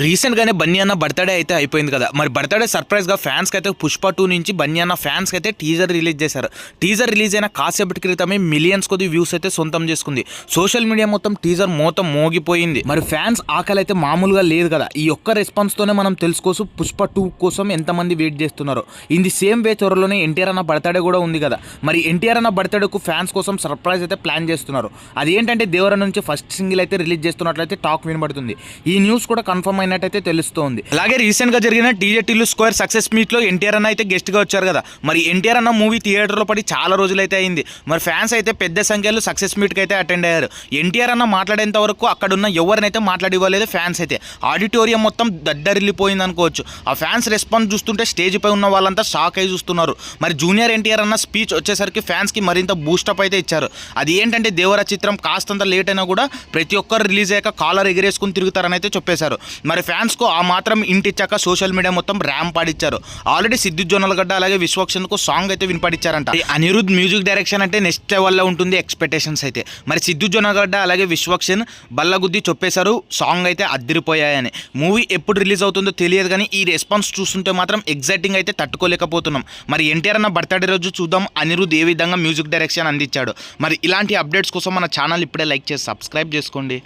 రీసెంట్గానే బన్నీ అన్న బర్త్డే అయితే అయిపోయింది కదా. మరి బర్త్డే సర్ప్రైజ్గా ఫ్యాన్స్కి అయితే పుష్ప 2 నుంచి బన్నీ అన్న ఫ్యాన్స్కి అయితే టీజర్ రిలీజ్ చేశారు. టీజర్ రిలీజ్ అయిన కాసేపటి క్రితమే మిలియన్స్ కొద్ది వ్యూస్ అయితే సొంతం చేసుకుంది. సోషల్ మీడియా మొత్తం టీజర్ మొత్తం మోగిపోయింది. మరి ఫ్యాన్స్ ఆకలి అయితే మామూలుగా లేదు కదా. ఈ ఒక్క రెస్పాన్స్తోనే మనం తెలుసుకోవచ్చు పుష్ప 2 కోసం ఎంతమంది వెయిట్ చేస్తున్నారో. ఇన్ ది సేమ్ వే త్వరలోనే ఎన్టీఆర్ అన్న బర్త్డే కూడా ఉంది కదా. మరి ఎన్టీఆర్ అన్న బర్త్డేకు ఫ్యాన్స్ కోసం సర్ప్రైజ్ అయితే ప్లాన్ చేస్తున్నారు. అదేంటంటే దేవర నుంచి ఫస్ట్ సింగిల్ అయితే రిలీజ్ చేస్తున్నట్లయితే టాక్ వినబడుతుంది. ఈ న్యూస్ కూడా కన్ఫర్మ్ అయినట్టయితే తెలుస్తోంది. అలాగే రీసెంట్ గా జరిగిన DJ Tillu square success meet లో ఎన్టీఆర్ అన్న అయితే గెస్ట్ గా వచ్చారు కదా. మరి ఎన్టీఆర్ అన్న మూవీ థియేటర్ లో పడి చాలా రోజులైతే అయింది. మరి ఫ్యాన్స్ అయితే పెద్ద సంఖ్యలో సక్సెస్ మీట్ కి అయితే అటెండ్ అయ్యారు. ఎన్టీఆర్ అన్న మాట్లాడేంత వరకు అక్కడ ఉన్న ఎవరినైతే మాట్లాడివ్వలేదు. ఫ్యాన్స్ అయితే ఆడిటోరియం మొత్తం దద్దరిల్లిపోయింది అనుకోవచ్చు. ఆ ఫ్యాన్స్ రెస్పాన్స్ చూస్తుంటే స్టేజ్ పై ఉన్న వాళ్ళంతా షాక్ అయి చూస్తున్నారు. మరి జూనియర్ ఎన్టీఆర్ అన్న స్పీచ్ వచ్చేసరికి ఫ్యాన్స్ కి మరింత బూస్టప్ అయితే ఇచ్చారు. అది ఏంటంటే దేవర చిత్రం కాస్తంత లేట్ అయినా కూడా ప్రతి ఒక్కరు రిలీజ్ అయ్యాక కాలర్ ఎగిరేసుకుని తిరుగుతారని అయితే చెప్పేశారు. మరి ఫ్యాన్స్ కు ఆ మాత్రం ఇంటిచ్చాక సోషల్ మీడియా మొత్తం ర్యాంప్ పాడిచ్చారు. ఆల్రెడీ సిద్దు జొన్నలగడ్డ అలాగే విశ్వక్సేన్ కు సాంగ్ అయితే వినిపడిచ్చారంట. అనిరుద్ మ్యూజిక్ డైరెక్షన్ అంటే నెక్స్ట్ లెవెల్ లో ఉంటుంది ఎక్స్పెక్టేషన్స్ అయితే. మరి సిద్దు జొన్నలగడ్డ అలాగే విశ్వక్సేన్ బల్లగుద్ది చెప్పేశారు సాంగ్ అయితే అద్దరిపోయాయని. మూవీ ఎప్పుడు రిలీజ్ అవుతుందో తెలియదు కానీ ఈ రెస్పాన్స్ చూస్తుంటే మాత్రం ఎగ్జైటింగ్ అయితే తట్టుకోలేకపోతున్నాం. మరి ఎన్టీఆర్ అన్న బర్త్డే రోజు చూద్దాం అనిరుద్ ఏ విధంగా మ్యూజిక్ డైరెక్షన్ అందించాడు. మరి ఇలాంటి అప్డేట్స్ కోసం మన ఛానల్ ఇప్పుడే లైక్ చేసి సబ్స్క్రైబ్ చేసుకోండి.